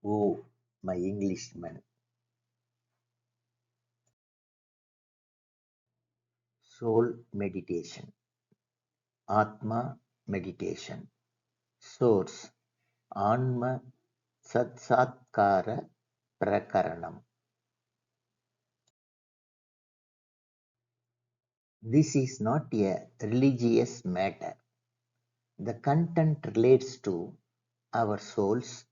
Oh, my Englishman. Soul meditation, Atma meditation, source, Anma Satsatkara Prakaranam. This is not a religious matter. The content relates to our souls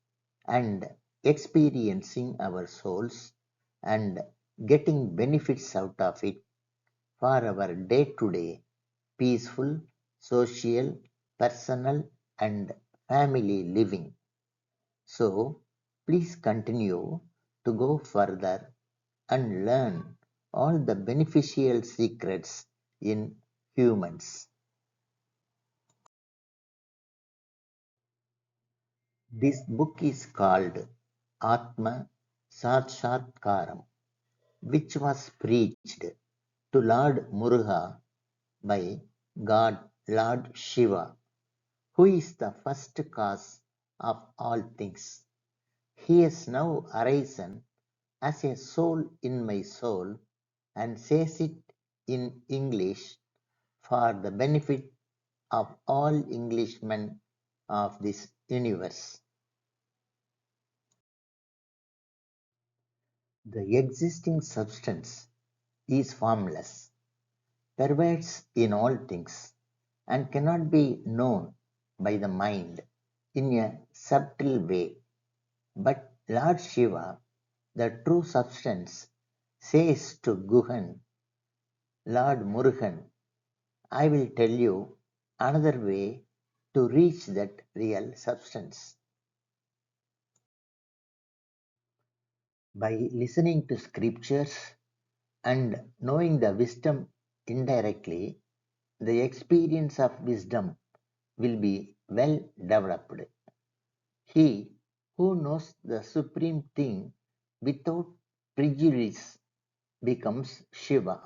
and experiencing our souls and getting benefits out of it for our day to day peaceful, social, personal, and family living. So, please continue to go further and learn all the beneficial secrets in humans. This book is called Atma Sakshatkaram, which was preached to Lord Muruga by God Lord Shiva, who is the first cause of all things. He has now arisen as a soul in my soul and says it in English for the benefit of all Englishmen of this universe. The existing substance is formless, pervades in all things, and cannot be known by the mind in a subtle way. But Lord Shiva, the true substance, says to Guhan, Lord Murugan, I will tell you another way to reach that real substance. By listening to scriptures and knowing the wisdom indirectly, the experience of wisdom will be well developed. He who knows the supreme thing without prejudice becomes Shiva,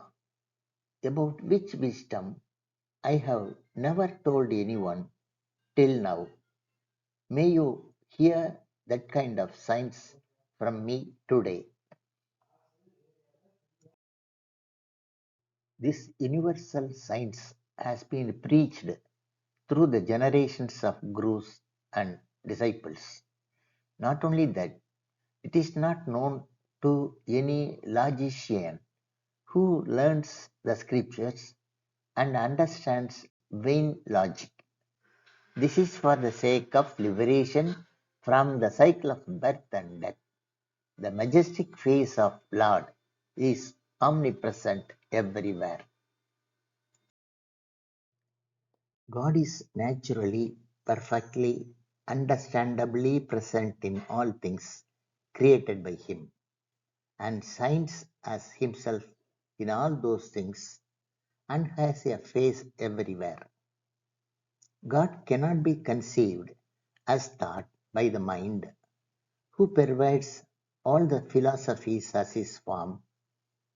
about which wisdom I have never told anyone till now. May you hear that kind of science from me today. This universal science has been preached through the generations of gurus and disciples. Not only that, it is not known to any logician who learns the scriptures and understands vain logic. This is for the sake of liberation from the cycle of birth and death. The majestic face of Lord is omnipresent everywhere. God is naturally, perfectly, understandably present in all things created by Him, and shines as Himself in all those things, and has a face everywhere. God cannot be conceived as thought by the mind, who pervades all the philosophies as His form,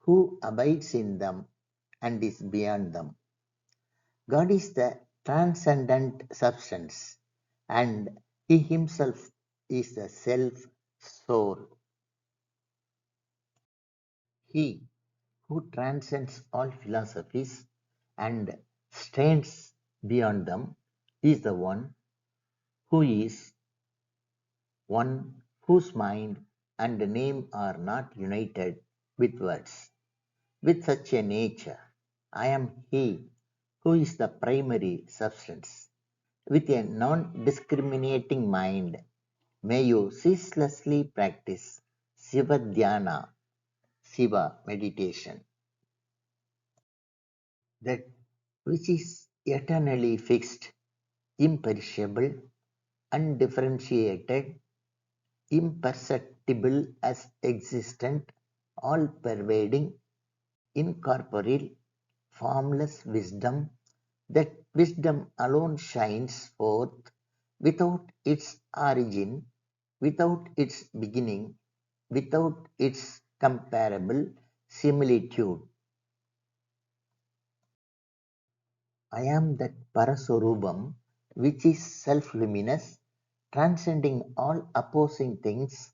who abides in them and is beyond them. God is the transcendent substance, and He Himself is the self soul. He who transcends all philosophies and stands beyond them is the one who is one whose mind and name are not united with words. With such a nature, I am He who is the primary substance. With a non-discriminating mind, may you ceaselessly practice Shiva Dhyana, Shiva meditation, that which is eternally fixed, imperishable, undifferentiated, imperceptible as existent, all pervading, incorporeal, formless wisdom, that wisdom alone shines forth without its origin, without its beginning, without its comparable similitude. I am that Parasorubam which is self luminous, transcending all opposing things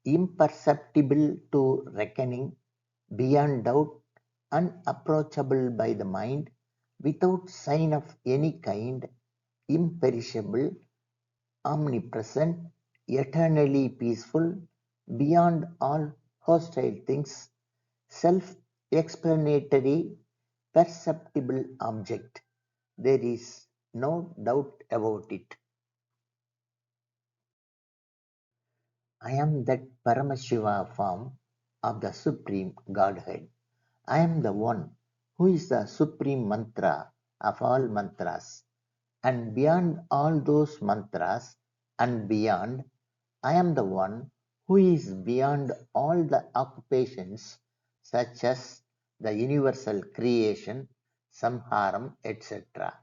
imperceptible to reckoning, beyond doubt, unapproachable by the mind, without sign of any kind, imperishable, omnipresent, eternally peaceful, beyond all hostile things, self-explanatory, perceptible object. There is no doubt about it. I am that Paramashiva form of the Supreme Godhead. I am the one who is the supreme mantra of all mantras, and beyond all those mantras and beyond, I am the one who is beyond all the occupations such as the universal creation, samharam, etc.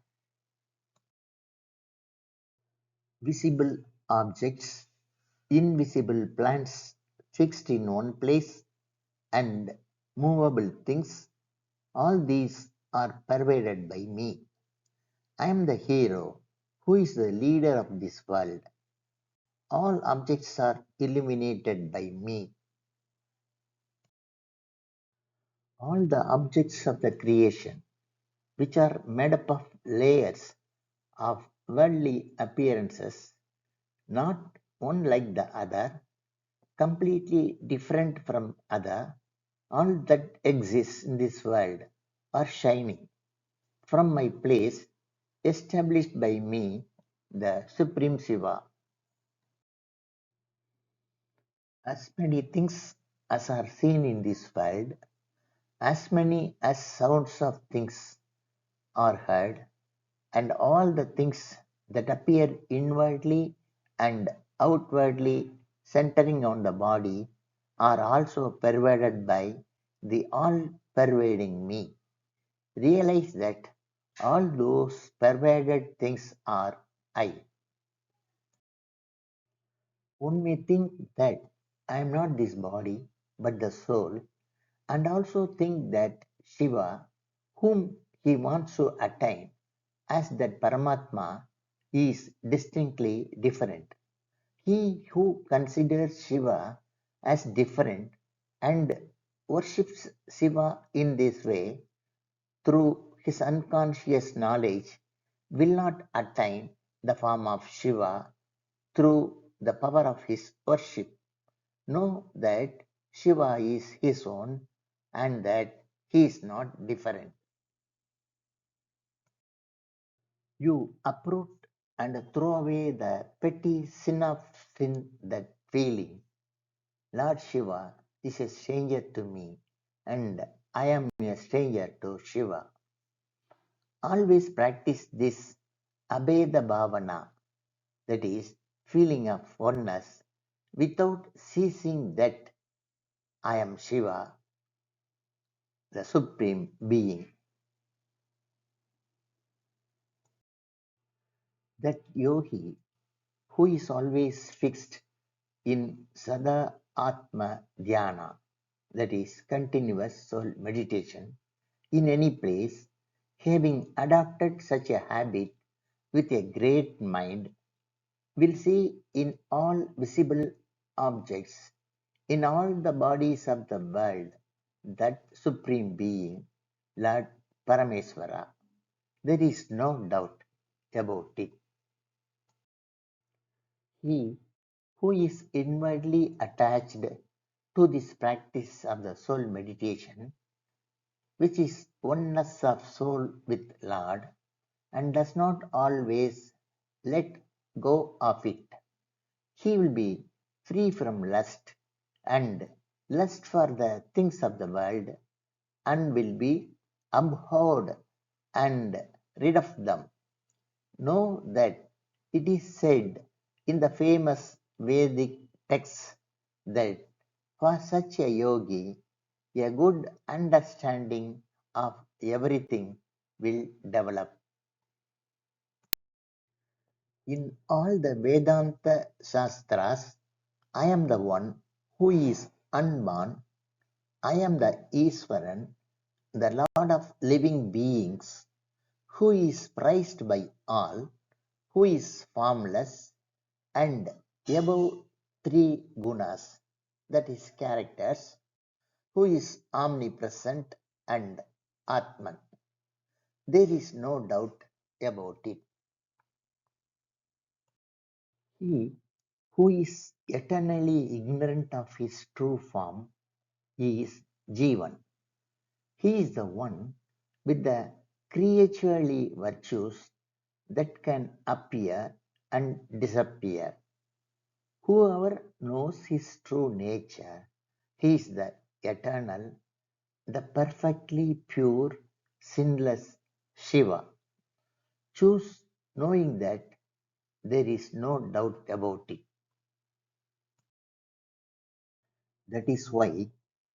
Visible objects, invisible plants fixed in one place, and movable things, all these are pervaded by me. I am the hero who is the leader of this world. All objects are illuminated by me. All the objects of the creation, which are made up of layers of worldly appearances, not one like the other, completely different from other, all that exists in this world are shining from my place established by me, the Supreme Shiva. As many things as are seen in this world, as many as sounds of things are heard, and all the things that appear inwardly and outwardly centering on the body are also pervaded by the all pervading me. Realize that all those pervaded things are I. One may think that I am not this body but the soul, and also think that Shiva, whom he wants to attain as that Paramatma, is distinctly different. He who considers Shiva as different and worships Shiva in this way through his unconscious knowledge will not attain the form of Shiva through the power of his worship. Know that Shiva is his own and that he is not different. You uproot and throw away the petty sin of sin that feeling. Lord Shiva is a stranger to me, and I am a stranger to Shiva. Always practice this abeda bhavana, that is, feeling of oneness, without ceasing that I am Shiva, the Supreme Being. That yogi who is always fixed in Sada Atma Dhyana, that is, continuous soul meditation, in any place, having adopted such a habit with a great mind, will see in all visible objects, in all the bodies of the world, that Supreme Being, Lord Parameswara. There is no doubt about it. He who is inwardly attached to this practice of the soul meditation, which is oneness of soul with Lord, and does not always let go of it, he will be free from lust and lust for the things of the world, and will be abhorred and rid of them. Know that it is said in the famous Vedic texts that for such a yogi, a good understanding of everything will develop. In all the Vedanta Shastras, I am the one who is unborn. I am the Iswaran, the Lord of living beings, who is prized by all, who is formless and above three gunas. that is characters, who is omnipresent and Atman. There is no doubt about it. He who is eternally ignorant of his true form is Jivan. He is the one with the creaturely virtues that can appear and disappear. Whoever knows his true nature, he is the eternal, the perfectly pure, sinless Shiva. Choose knowing that there is no doubt about it. That is why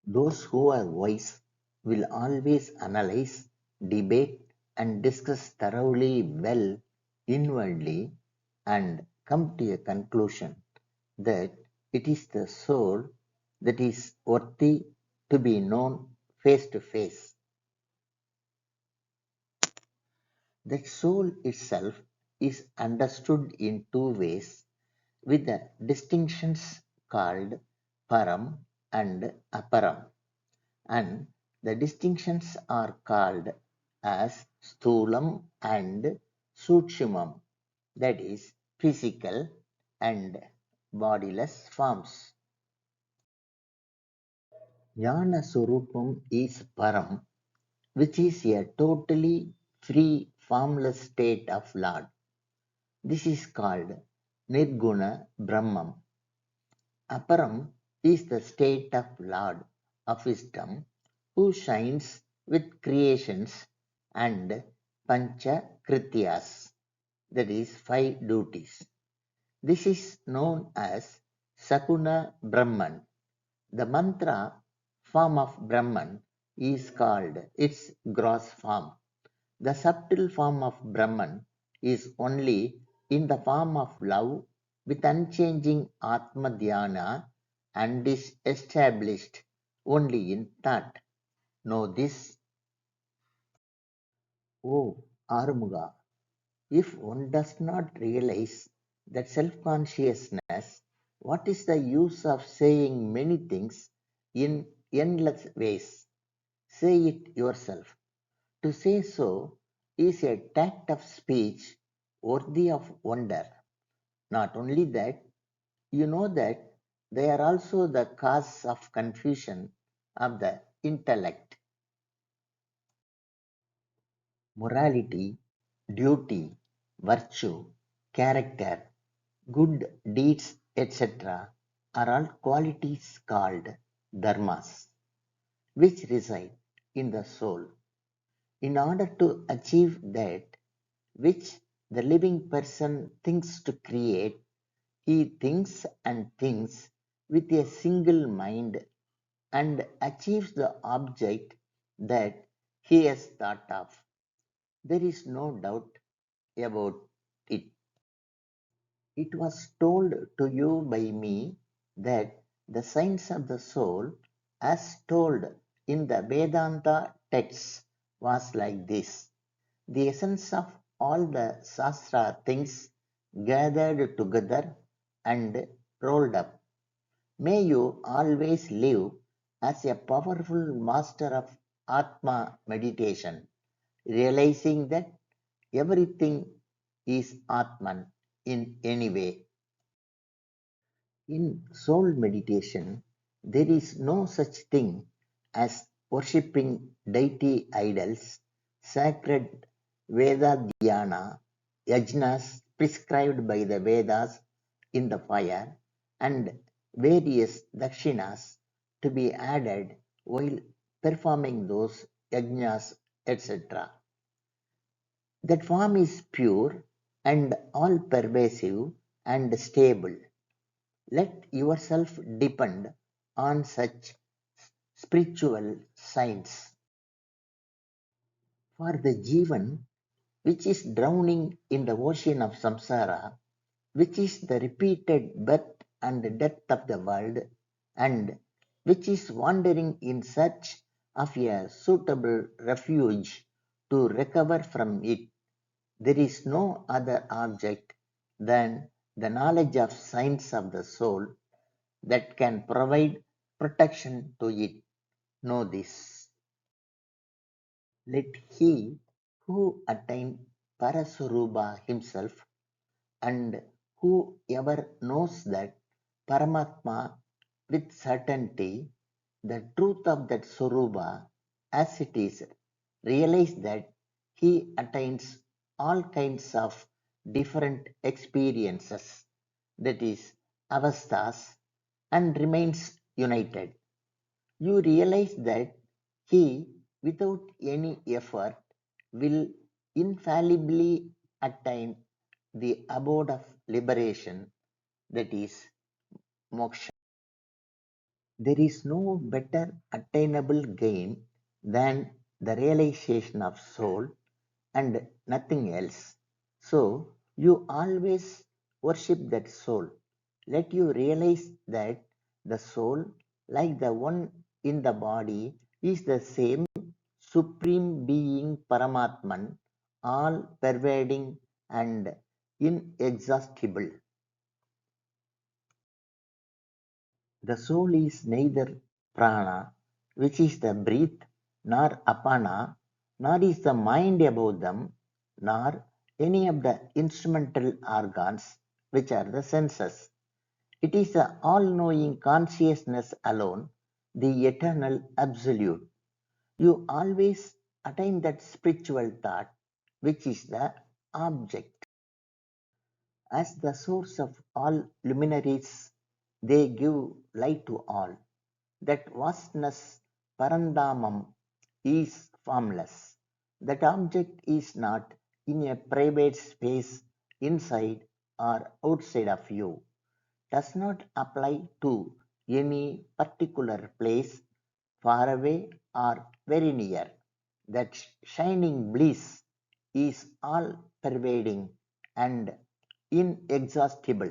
those who are wise will always analyze, debate, and discuss thoroughly well inwardly and come to a conclusion that it is the soul that is worthy to be known face to face. That soul itself is understood in two ways, with the distinctions called param and aparam, and the distinctions are called as sthulam and sukshmam, that is physical and bodiless forms. Jnana Surupam is param, which is a totally free formless state of Lord. This is called Nirguna Brahman. Aparam is the state of Lord of wisdom who shines with creations and pancha krityas, that is, five duties. This is known as Sakuna Brahman. The mantra form of Brahman is called its gross form. The subtle form of Brahman is only in the form of love with unchanging Atma Dhyana and is established only in thought. Know this, O Arumuga. If one does not realize that self-consciousness, what is the use of saying many things in endless ways? Say it yourself. To say so is a tact of speech worthy of wonder. Not only that, you know that they are also the cause of confusion of the intellect. Morality, duty, virtue, character, good deeds, etc., are all qualities called dharmas, which reside in the soul. In order to achieve that which the living person thinks to create, he thinks and thinks with a single mind and achieves the object that he has thought of. There is no doubt about it. It was told to you by me that the science of the soul, as told in the Vedanta texts, was like this. The essence of all the Shastra things gathered together and rolled up. May you always live as a powerful master of Atma meditation, realizing that everything is Atman in any way. In soul meditation, there is no such thing as worshipping deity idols, sacred Veda dhyana, yajnas prescribed by the Vedas in the fire, and various dakshinas to be added while performing those yajnas, etc. That form is pure and all pervasive and stable. Let yourself depend on such spiritual signs. For the Jivan, which is drowning in the ocean of samsara, which is the repeated birth and death of the world, and which is wandering in search of a suitable refuge to recover from it, there is no other object than the knowledge of science of the soul that can provide protection to it. Know this. Let he who attained Paraswarupa himself and whoever knows that Paramatma with certainty, the truth of that Swarupa as it is, realize that he attains all kinds of different experiences, that is, avasthas, and remains united. You realize that he, without any effort, will infallibly attain the abode of liberation, that is, moksha. There is no better attainable gain than the realization of soul and nothing else. So you always worship that soul. Let you realize that the soul, like the one in the body, is the same supreme being Paramatman, all pervading and inexhaustible. The soul is neither prana, which is the breath, nor apana, nor is the mind above them, nor any of the instrumental organs, which are the senses. It is the all-knowing consciousness alone, the eternal absolute. You always attain that spiritual thought, which is the object. As the source of all luminaries, they give light to all. That vastness, Parandamam, is formless. That object is not in a private space inside or outside of you, does not apply to any particular place, far away or very near. That shining bliss is all pervading and inexhaustible.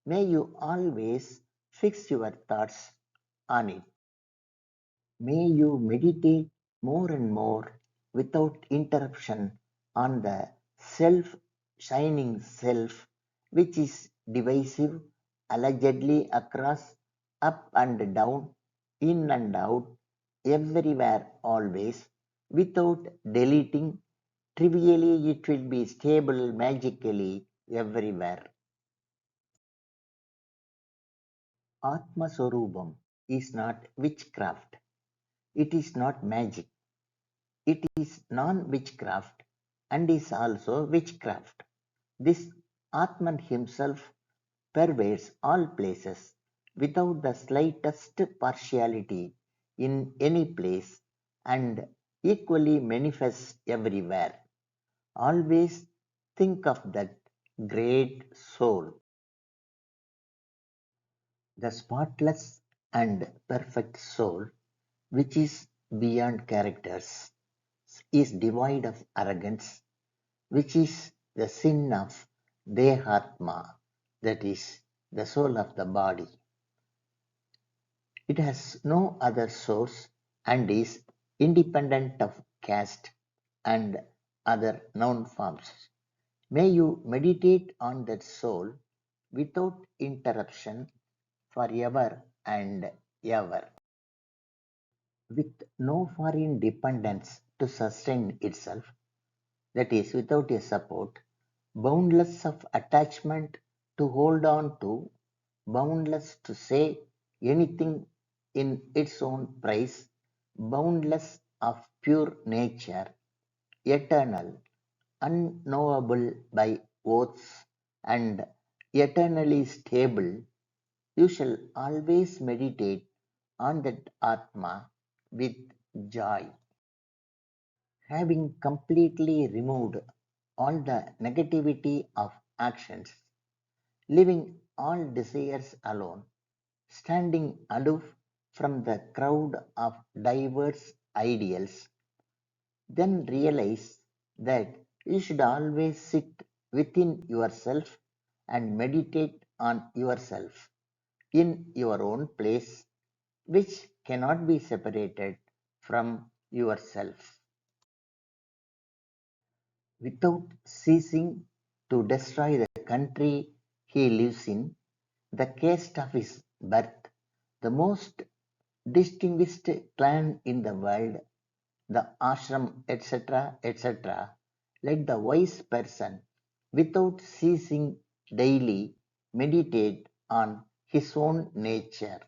May you always fix your thoughts on it. May you meditate more and more without interruption on the self shining self, which is divisive allegedly across, up and down, in and out, everywhere, always, without deleting. Trivially, it will be stable magically everywhere. Atma Swarupam is not witchcraft. It is not magic. It is non-witchcraft and is also witchcraft. This Atman himself pervades all places without the slightest partiality in any place and equally manifests everywhere. Always think of that great soul. The spotless and perfect soul, which is beyond characters, is devoid of arrogance, which is the sin of Dehatma, that is, the soul of the body. It has no other source and is independent of caste and other noun forms. May you meditate on that soul without interruption forever and ever, with no foreign dependence to sustain itself, that is, without a support, boundless of attachment to hold on to, boundless to say anything in its own praise, boundless of pure nature, eternal, unknowable by oaths, and eternally stable, you shall always meditate on that Atma with joy. Having completely removed all the negativity of actions, leaving all desires alone, standing aloof from the crowd of diverse ideals, then realize that you should always sit within yourself and meditate on yourself in your own place, which cannot be separated from yourself. Without ceasing to destroy the country he lives in, the caste of his birth, The most distinguished clan in the world, the ashram, etc., etc., let the wise person, without ceasing, daily meditate on his own nature.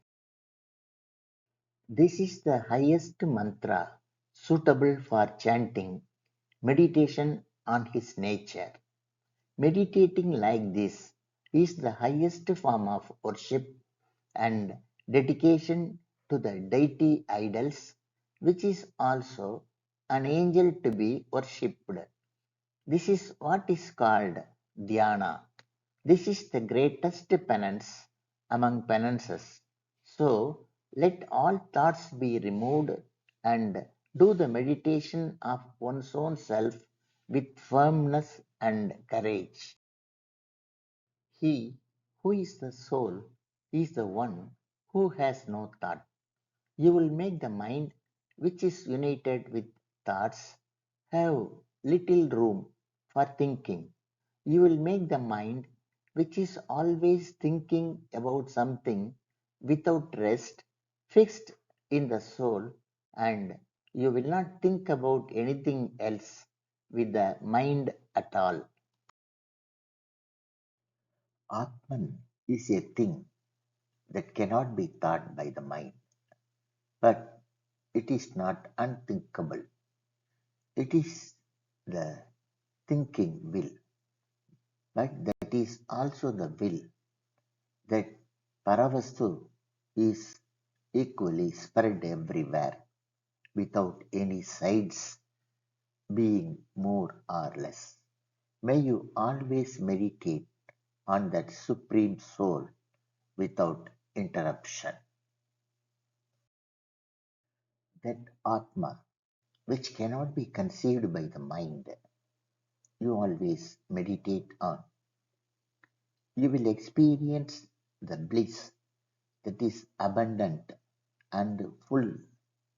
This is the highest mantra suitable for chanting meditation on his nature. Meditating like this is the highest form of worship and dedication to the deity idols, which is also an angel to be worshipped. This is what is called dhyana. This is the greatest penance among penances. So let all thoughts be removed and do the meditation of one's own self with firmness and courage. He who is the soul is the one who has no thought. You will make the mind, which is united with thoughts, have little room for thinking. You will make the mind, which is always thinking about something without rest, fixed in the soul, and you will not think about anything else with the mind at all. Atman is a thing that cannot be thought by the mind, but it is not unthinkable. It is the thinking will, but that is also the will that Paravastu is equally spread everywhere without any sides being more or less. May you always meditate on that Supreme Soul without interruption. That Atma, which cannot be conceived by the mind, you always meditate on. You will experience the bliss that is abundant and full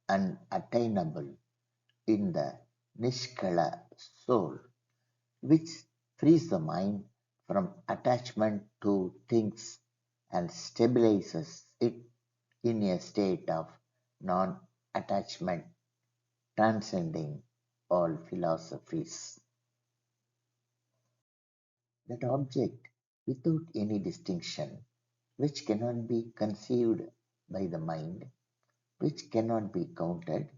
and attainable in the Nishkala soul, which frees the mind from attachment to things and stabilizes it in a state of non attachment, transcending all philosophies. That object, without any distinction, which cannot be conceived by the mind, which cannot be counted,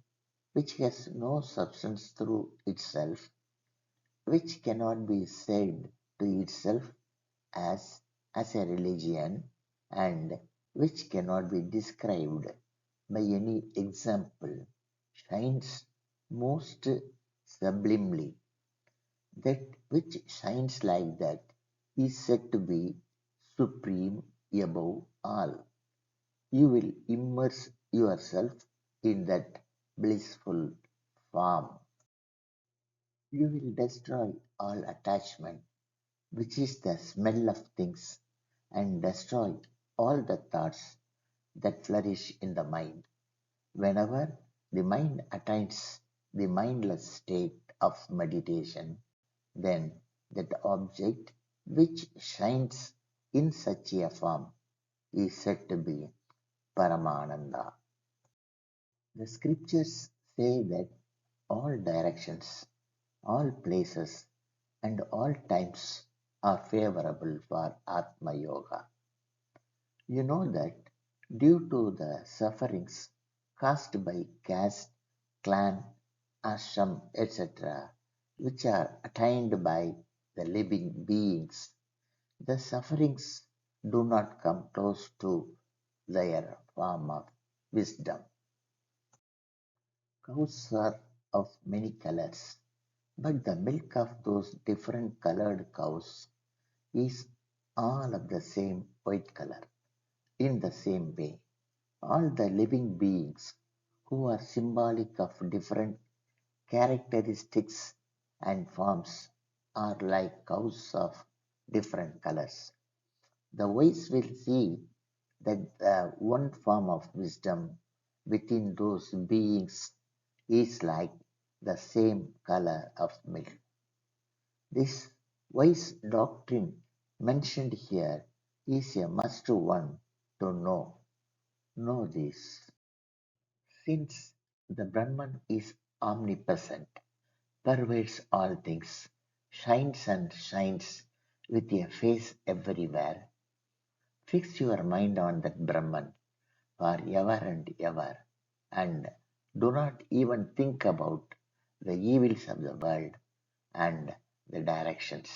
which has no substance through itself, which cannot be said to itself as, as a religion, and which cannot be described by any example, shines most sublimely. That which shines like that is said to be supreme above all. You will immerse yourself in that blissful form. You will destroy all attachment, which is the smell of things, and destroy all the thoughts that flourish in the mind. Whenever the mind attains the mindless state of meditation, then that object which shines in such a form is said to be Paramananda. The scriptures say that all directions, all places, and all times are favorable for Atma Yoga. You know that due to the sufferings caused by caste, clan, ashram, etc., which are attained by the living beings, the sufferings do not come close to their form of wisdom. Cows are of many colors, but the milk of those different colored cows is all of the same white color. In the same way, all the living beings who are symbolic of different characteristics and forms are like cows of different colors. The wise will see that the one form of wisdom within those beings is like the same color of milk. This wise doctrine mentioned here is a must one to know. Know this. Since the Brahman is omnipresent, pervades all things, shines and shines with a face everywhere, fix your mind on that Brahman for ever and ever, and do not even think about the evils of the world and the directions.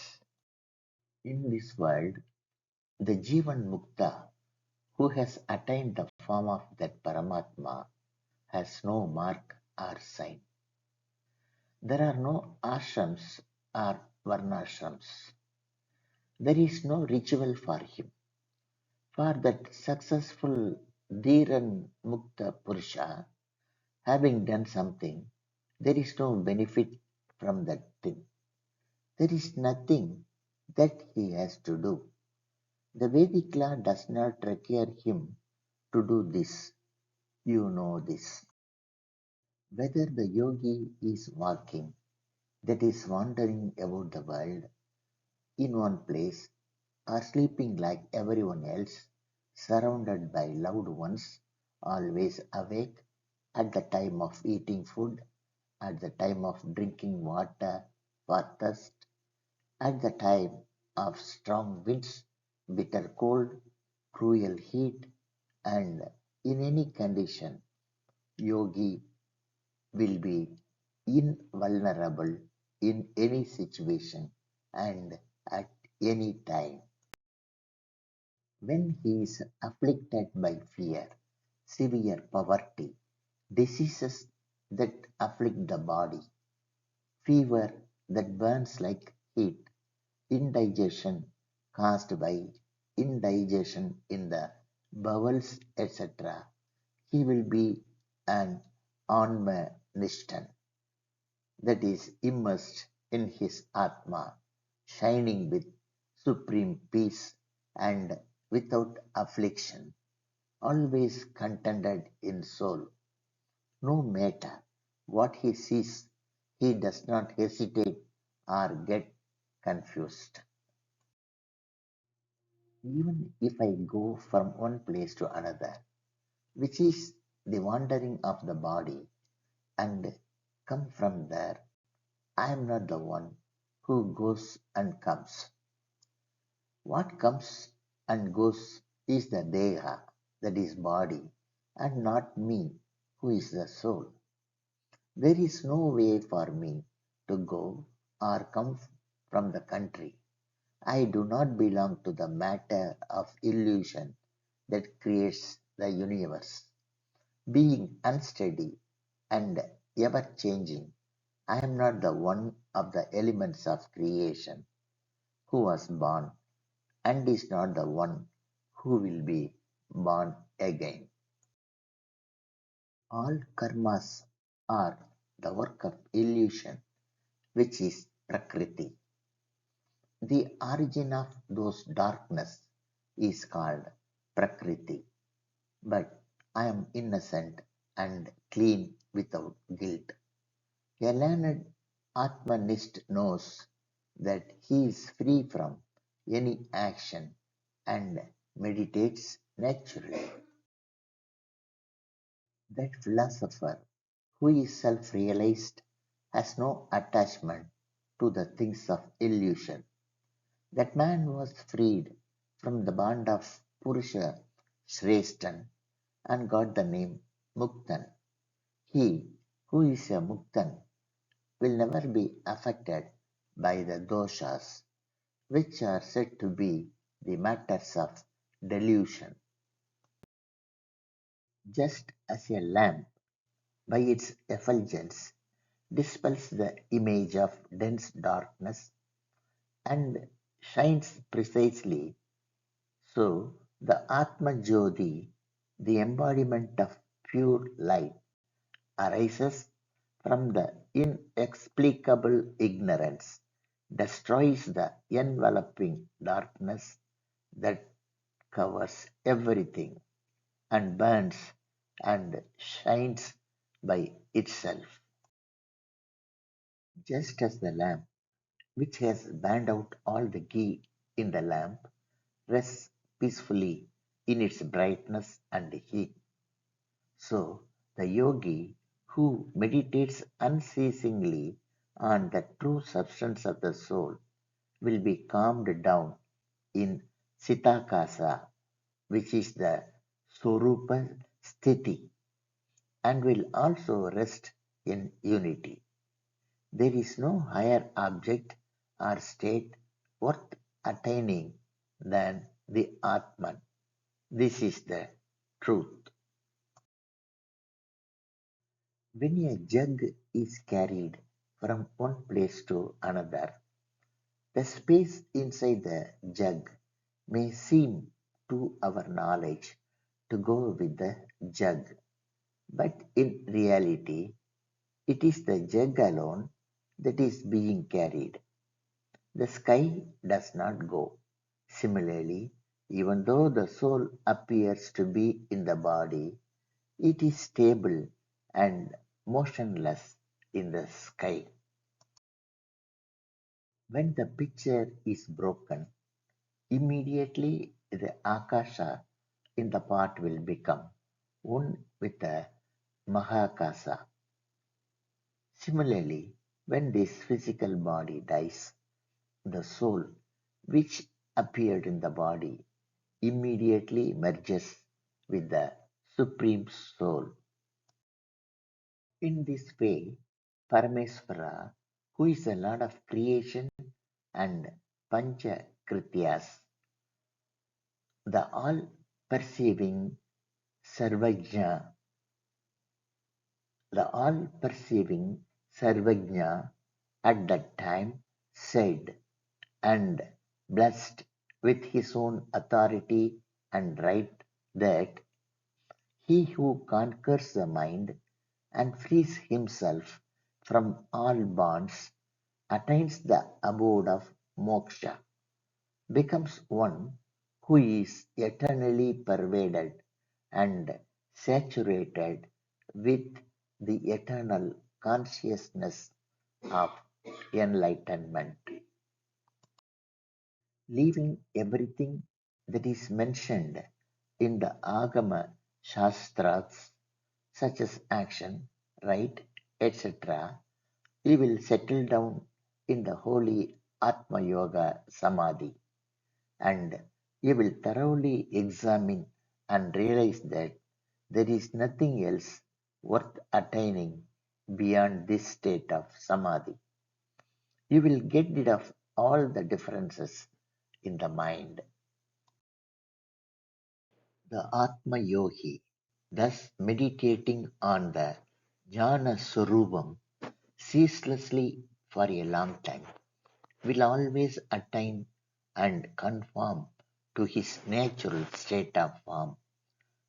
In this world, the Jivan Mukta, who has attained the form of that Paramatma, has no mark or sign. There are no ashrams or varnashrams. There is no ritual for him. For that successful Dhiran Mukta Purusha, having done something, there is no benefit from that thing. There is nothing that he has to do. The Vedic law does not require him to do this. You know this. Whether the yogi is walking, that is wandering about the world in one place, or sleeping like everyone else, surrounded by loved ones, always awake at the time of eating food, at the time of drinking water for thirst, at the time of strong winds, bitter cold, cruel heat, and in any condition, yogi will be invulnerable in any situation and at any time. When he is afflicted by fear, severe poverty, diseases that afflict the body, fever that burns like heat, indigestion caused by indigestion in the bowels, etc., he will be an Anmanishtan, that is immersed in his Atma, shining with supreme peace and without affliction, always contented in soul. No matter what he sees, he does not hesitate or get confused. Even if I go from one place to another, which is the wandering of the body, and come from there, I am not the one who goes and comes. What comes and goes is the Deha, that is body, and not me, who is the soul. There is no way for me to go or come from the country. I do not belong to the matter of illusion that creates the universe. Being unsteady and ever changing, I am not the one of the elements of creation who was born and is not the one who will be born again. All karmas are the work of illusion, which is Prakriti. The origin of those darkness is called Prakriti, but I am innocent and clean without guilt. A learned Atmanist knows that he is free from any action and meditates naturally. That philosopher who is self realized has no attachment to the things of illusion. That man was freed from the bond of Purusha Shreshtan and got the name Muktan. He who is a Muktan will never be affected by the doshas, which are said to be the matters of delusion. Just as a lamp, by its effulgence, dispels the image of dense darkness and shines precisely, so the Atma Jyoti, the embodiment of pure light, arises from the inexplicable ignorance, destroys the enveloping darkness that covers everything, and burns and shines by itself. Just as the lamp, which has burned out all the ghee in the lamp, rests peacefully in its brightness and heat, So, the yogi who meditates unceasingly on the true substance of the soul will be calmed down in Sitakasa, which is the Swarupa Sthiti, and will also rest in unity. There is no higher object or state worth attaining than the Atman. This is the truth. When a jug is carried from one place to another, the space inside the jug may seem to our knowledge to go with the jug, but in reality, it is the jug alone that is being carried. The sky does not go. Similarly, even though the soul appears to be in the body, it is stable and motionless in the sky. When the picture is broken, immediately the akasha in the part will become one with the mahakasa. Similarly, when this physical body dies, the soul which appeared in the body immediately merges with the Supreme Soul. In this way, Parameswara, who is the Lord of creation and Pancha Krityas, the all-perceiving Sarvajna, the all-perceiving Sarvajna at that time said, and blessed with his own authority and right, that he who conquers the mind and frees himself from all bonds attains the abode of moksha, becomes one who is eternally pervaded and saturated with the eternal consciousness of enlightenment. Leaving everything that is mentioned in the Agama Shastras, such as action, right, etc., we will settle down in the holy Atma Yoga Samadhi, and you will thoroughly examine and realize that there is nothing else worth attaining beyond this state of Samadhi. You will get rid of all the differences in the mind. The Atma Yogi, thus meditating on the Jnana Swarupam ceaselessly for a long time, will always attain and conform to his natural state of form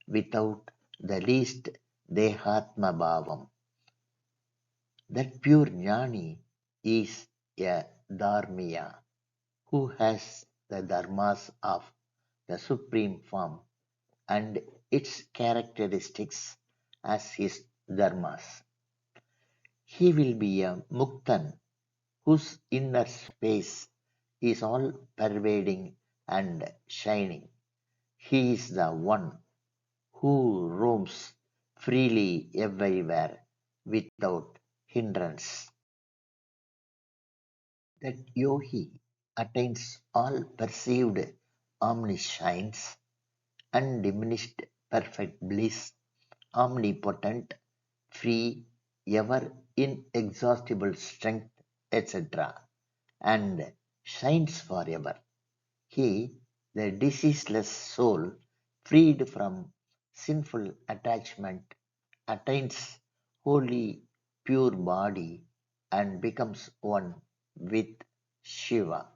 without the least Dehatma Bhavam. That pure Jnani is a Dharmiya who has the dharmas of the supreme form and its characteristics as his dharmas. He will be a Muktan whose inner space is all pervading and shining. He is the one who roams freely everywhere without hindrance. That yogi attains all perceived omniscience, undiminished perfect bliss, omnipotent, free, ever inexhaustible strength, etc., and shines forever. He, the diseaseless soul, freed from sinful attachment, attains holy, pure body and becomes one with Shiva.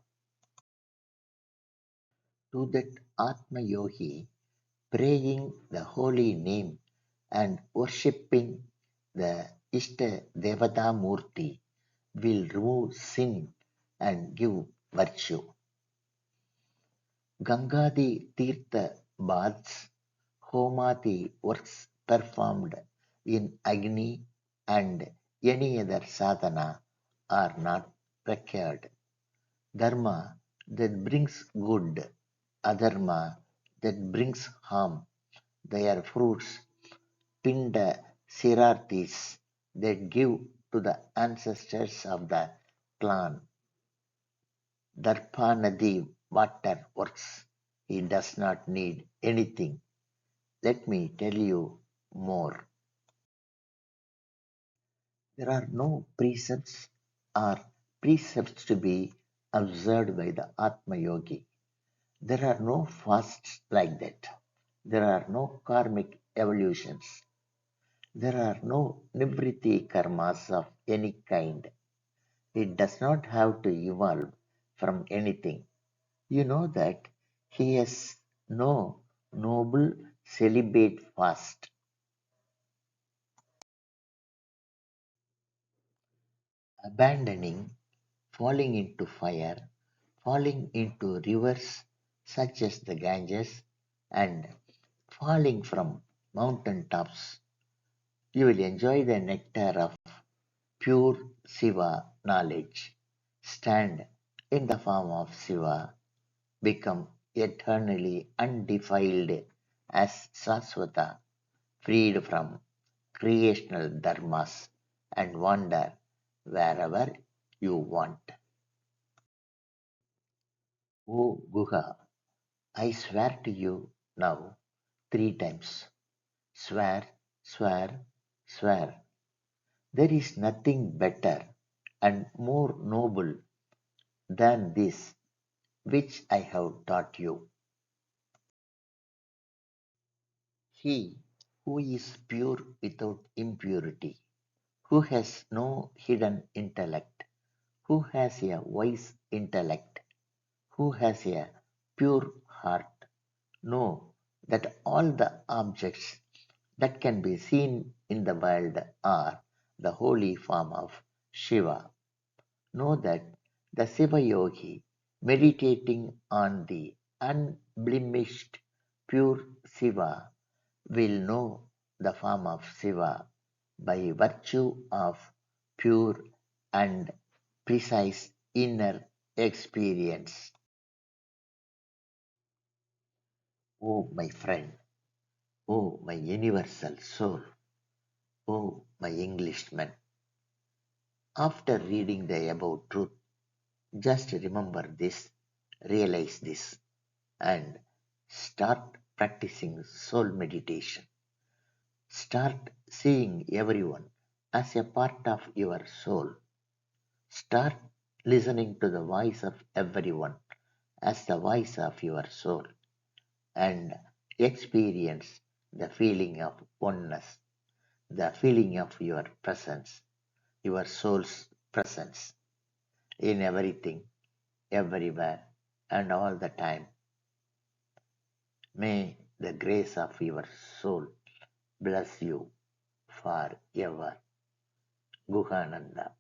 To that Atma Yogi, praying the holy name and worshipping the Ishta Devata Murti will remove sin and give virtue. Gangadi Tirtha baths, Homati works performed in Agni and any other sadhana are not required. Dharma that brings good, adharma that brings harm, their fruits Pinda hierarchies that give to the ancestors of the clan Darpanadi water works. He does not need anything. Let me tell you more. There are no precepts or precepts to be observed by the Atma Yogi. There are no fasts like that. There are no karmic evolutions. There are no nivriti karmas of any kind. It does not have to evolve from anything. You know that he has no noble celibate fast. Abandoning, falling into fire, falling into rivers such as the Ganges, and falling from mountain tops. You will enjoy the nectar of pure Siva knowledge. Stand in the form of Siva, become eternally undefiled as Saswata, freed from creational dharmas, and wander wherever you want. O Guha, I swear to you now 3 times. Swear, swear, swear. There is nothing better and more noble than this which I have taught you. He who is pure without impurity, who has no hidden intellect, who has a wise intellect, who has a pure heart, know that all the objects that can be seen in the world are the holy form of Shiva. Know that the Siva Yogi, meditating on the unblemished pure Siva, will know the form of Siva by virtue of pure and precise inner experience. O my friend, O my universal soul, O my Englishman, after reading the above truth, just remember this, realize this, and start practicing soul meditation. Start seeing everyone as a part of your soul. Start listening to the voice of everyone as the voice of your soul and experience the feeling of oneness, the feeling of your presence, your soul's presence in everything, everywhere, and all the time. May the grace of your soul bless you forever. Guhananda.